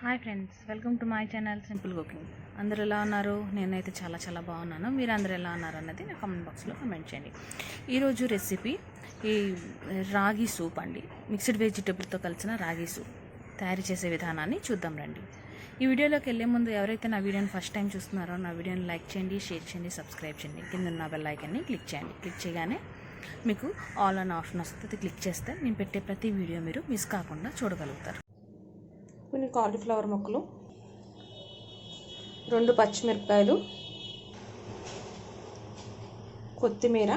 Hi friends, welcome to my channel simple cooking. అందరు ఎలా ఉన్నారు? నేనైతే చాలా బాగున్నాను. మీరు అందరు ఎలా ఉన్నారు అన్నది నా కామెంట్ బాక్స్లో కామెంట్ చేయండి. ఈరోజు రెసిపీ ఈ రాగి సూప్ అండి. మిక్స్డ్ వెజిటబుల్తో కలిసిన రాగి సూప్ తయారు చేసే విధానాన్ని చూద్దాం రండి. ఈ వీడియోలోకి వెళ్ళే ముందు ఎవరైతే నా వీడియోని ఫస్ట్ టైం చూస్తున్నారో నా వీడియోని లైక్ చేయండి, షేర్ చేయండి, సబ్స్క్రైబ్ చేయండి. కింద ఉన్న బెల్ ఐకాన్ని క్లిక్ చేయండి. క్లిక్ చేయగానే మీకు ఆల్ అన్ ఆప్షన్ వస్తుంది. క్లిక్ చేస్తే నేను పెట్టే ప్రతి వీడియో మీరు మిస్ కాకుండా చూడగలుగుతారు. కొన్ని కాలీఫ్లవర్ ముక్కలు, 2 పచ్చిమిరపకాయలు, కొత్తిమీర,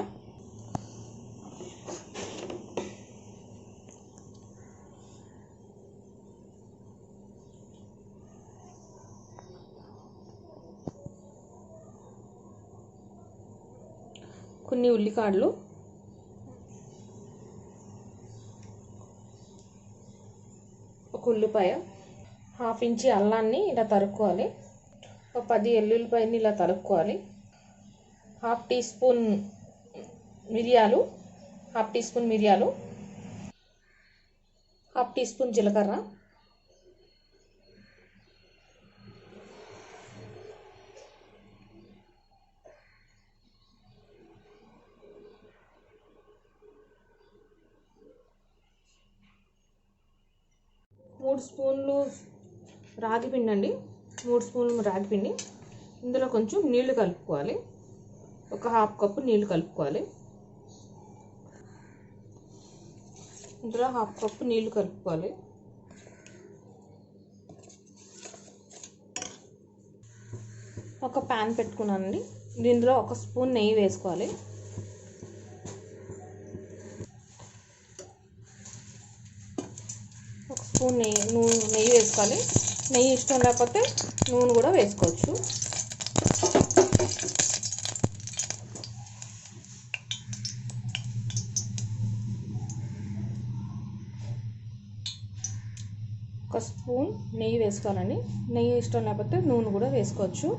కొన్ని ఉల్లికాడలు, ఒక ఉల్లిపాయ, 1/2 ఇంచి అల్లాన్ని ఇలా తరుక్కోవాలి. ఒక 10 ఎల్లుల్లిపాయని ఇలా తరుక్కోవాలి. 1/2 టీ స్పూన్ మిరియాలు, 1/2 టీ స్పూన్ మిరియాలు, 1/2 టీ స్పూన్ జీలకర్ర, మూడు స్పూన్లు రాగి పిండి అండి. 3 స్పూన్లు రాగి పిండి. ఇందులో కొంచెం నీళ్లు కలుపుకోవాలి. ఒక 1/2 కప్పు నీళ్లు కలుపుకోవాలి. ఇందులో 1/2 కప్పు నీళ్లు కలుపుకోవాలి. ఒక ప్యాన్ పెట్టుకున్నానండి. దీనిలో 1 స్పూన్ నెయ్యి వేసుకోవాలి. స్పూన్ నెయ్యి వేసుకోవాలి. నెయ్యి ఇష్టం లేకపోతే నూనె కూడా వేసుకోవచ్చు. ఒక స్పూన్ నెయ్యి వేసుకోవాలండి. నెయ్యి ఇష్టం లేకపోతే నూనె కూడా వేసుకోవచ్చు.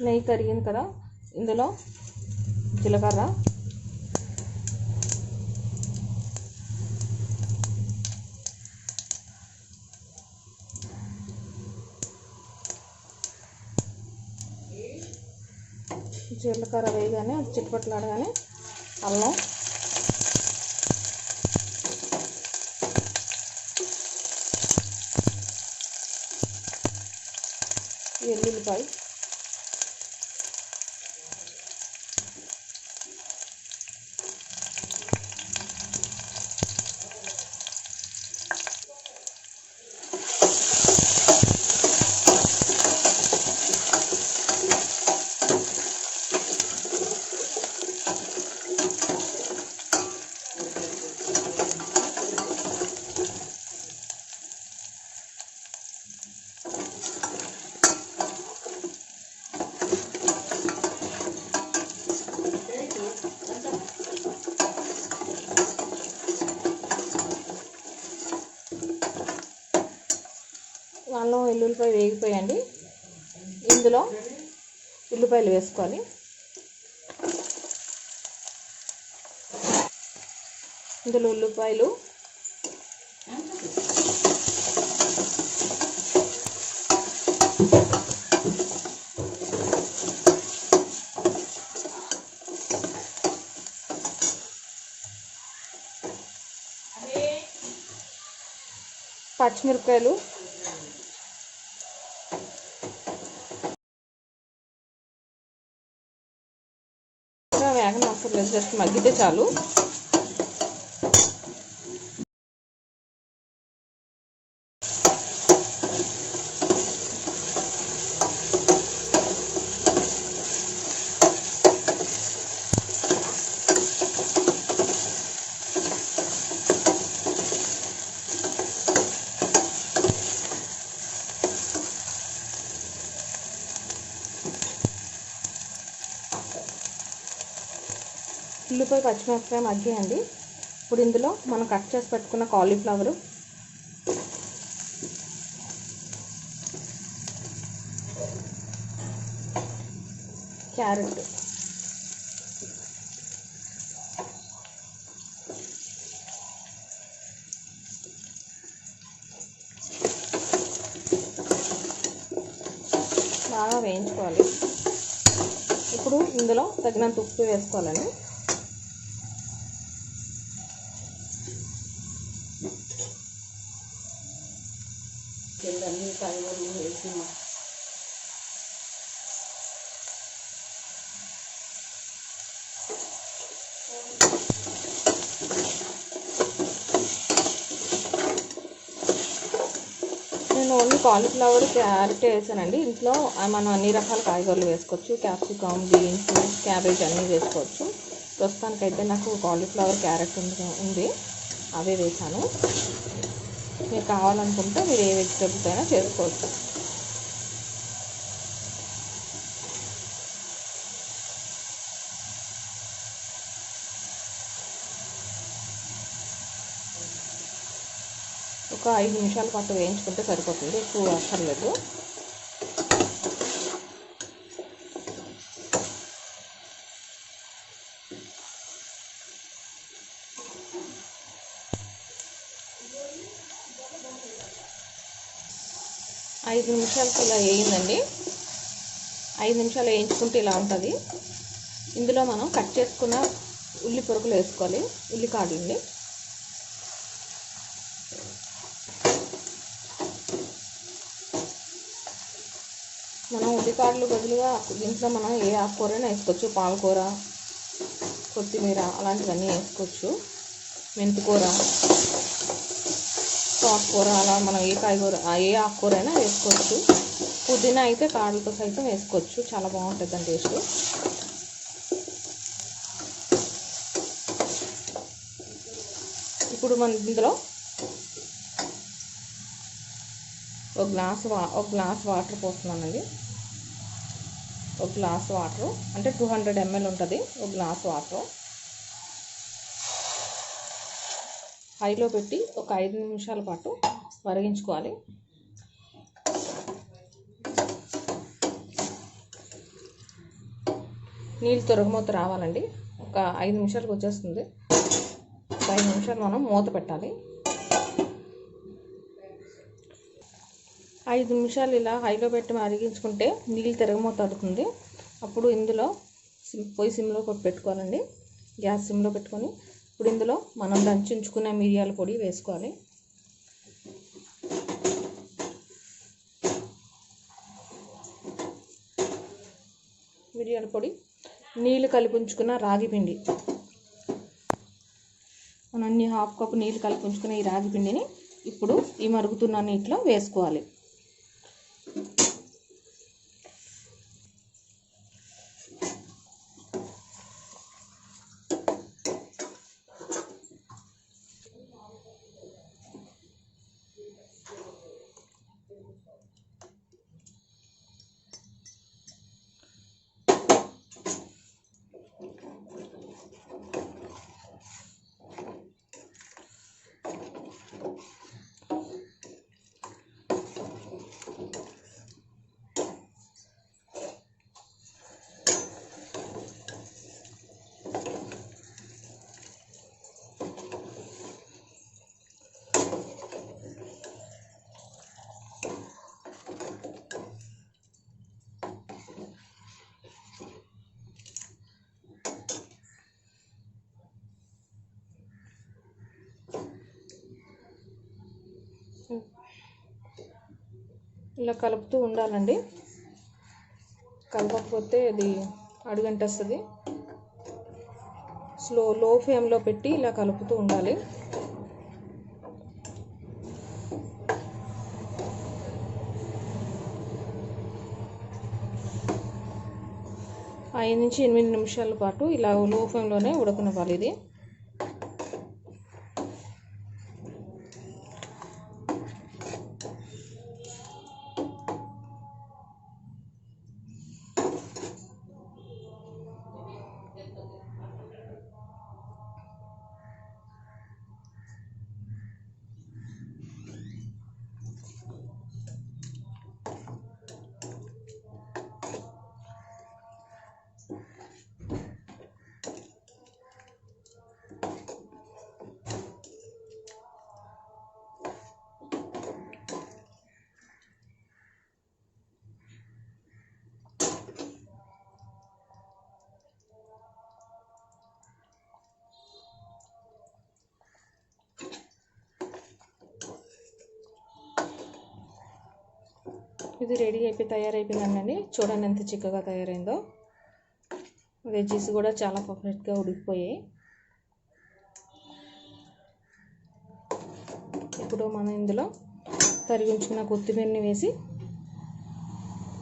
నెయ్యి కరిగింది కదా, ఇందులో జీలకర్ర, జీలకర్ర వేయగానే అది చిట్టుపట్లాడగానే అల్లం, వెల్లుల్లిపాయ, అల్లం వెల్లుల్లిపాయ వేగిపోయండి. ఇందులో ఉల్లిపాయలు వేసుకోవాలి. ఇందులో ఉల్లిపాయలు, పచ్చిమిరపకాయలు, వేగన అవసరం లేదు, జస్ట్ మగ్గితే చాలు. ఉల్లిపాయ పచ్చిమిరపకాయ మగ్గియండి. ఇప్పుడు ఇందులో మనం కట్ చేసి పెట్టుకున్న కాలీఫ్లవరు, క్యారెట్, బాగా వేయించుకోవాలి. ఇప్పుడు ఇందులో తగినంత ఉప్పు వేసుకోవాలండి. నేను ఓన్లీ కాలీఫ్లవర్, క్యారెట్ వేసానండి. ఇంట్లో మనం అన్ని రకాల కాయగూరలు వేసుకోవచ్చు. క్యాప్సికమ్, బీన్స్, క్యాబేజ్ అన్నీ వేసుకోవచ్చు. ప్రస్తుతానికైతే నాకు కాలీఫ్లవర్, క్యారెట్ ఉంది, అవే వేసాను. మీరు కావాలనుకుంటే మీరు ఏ వెజిటేబుల్స్ అయినా చేసుకోవచ్చు. ఒక 5 నిమిషాల పాటు వేయించుకుంటే సరిపోతుంది, ఎక్కువ అక్కర్లేదు. ఐదు నిమిషాలకి ఇలా వేయిందండి. 5 నిమిషాలు వేయించుకుంటే ఇలా ఉంటుంది. ఇందులో మనం కట్ చేసుకున్న ఉల్లి పొరుకులు వేసుకోవాలి, ఉల్లికాడలండి. మనం ఉల్లికాడలు బదులుగా దీంట్లో మనం ఏ ఆకుకూరైనా వేసుకోవచ్చు. పాలకూర, కొత్తిమీర అలాంటివన్నీ వేసుకోవచ్చు. మెంతికూర, తోటకూర, అలా మనం ఏ కాయగూర ఏ ఆకుకూర అయినా వేసుకోవచ్చు. పుదీనా అయితే కాడలతో సైతం వేసుకోవచ్చు, చాలా బాగుంటుంది దాని టేస్ట్. ఇప్పుడు మనం ఇందులో ఒక గ్లాస్ వాటర్ పోస్తున్నానండి. ఒక గ్లాస్ వాటర్ అంటే 200 ml ఉంటుంది. ఒక గ్లాస్ వాటర్ హైలో పెట్టి ఒక 5 నిమిషాల పాటు మరిగించుకోవాలి. నీళ్ళు తొరగమూత రావాలండి. ఒక 5 నిమిషాలకు వచ్చేస్తుంది. 5 నిమిషాలు మనం మూత పెట్టాలి. 5 నిమిషాలు ఇలా హైలో పెట్టి మరిగించుకుంటే నీళ్ళు తిరగమూత అవుతుంది. అప్పుడు ఇందులో పొయ్యి సిమ్లో పెట్టుకోవాలండి. గ్యాస్ సిమ్లో పెట్టుకొని ఇప్పుడు ఇందులో మనం దంచుకునే మిరియాల పొడి వేసుకోవాలి. మిరియాల పొడి, నీళ్ళు కలిపి ఉంచుకున్న రాగి పిండి, మనం అన్ని హాఫ్ కప్ నీళ్ళు కలిపి ఉంచుకున్న ఈ రాగి పిండిని ఇప్పుడు ఈ మరుగుతున్న నీటిలో వేసుకోవాలి. ఇలా కలుపుతూ ఉండాలండి. కలపకపోతే అది అడుగంటేస్తుంది. లో ఫ్లేమ్లో పెట్టి ఇలా కలుపుతూ ఉండాలి. ఐదు నుంచి 8 నిమిషాల పాటు ఇలా లో ఫ్లేమ్లోనే ఉడకనివ్వాలి. ఇది ఇది రెడీ తయారైపోయిందండి. చూడండి ఎంత చిక్కగా తయారైందో. వెజ్జెస్ కూడా చాలా పర్ఫెక్ట్గా ఉడికిపోయాయి. ఇప్పుడు మనం ఇందులో తరిగి ఉంచుకున్న కొత్తిమీరని వేసి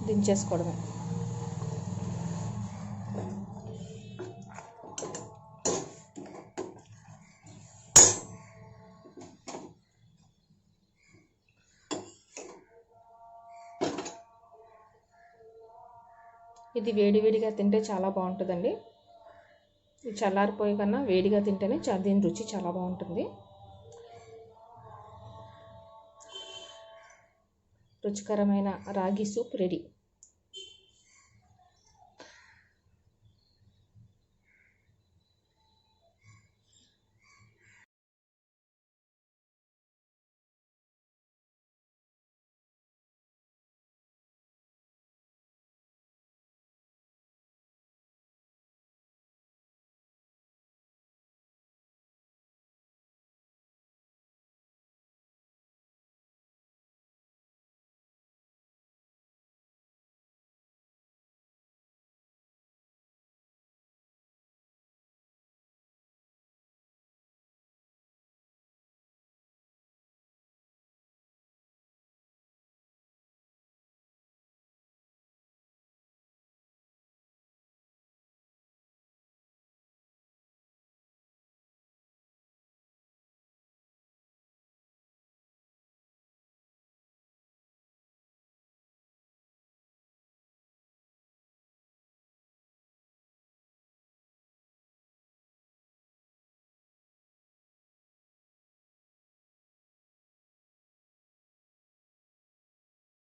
దించేసుకోవడమే. ఇది వేడివేడిగా తింటే చాలా బాగుంటుందండి. ఇది చల్లారిపోయే కన్నా వేడిగా తింటేనే దీని రుచి చాలా బాగుంటుంది. రుచికరమైన రాగి సూప్ రెడీ.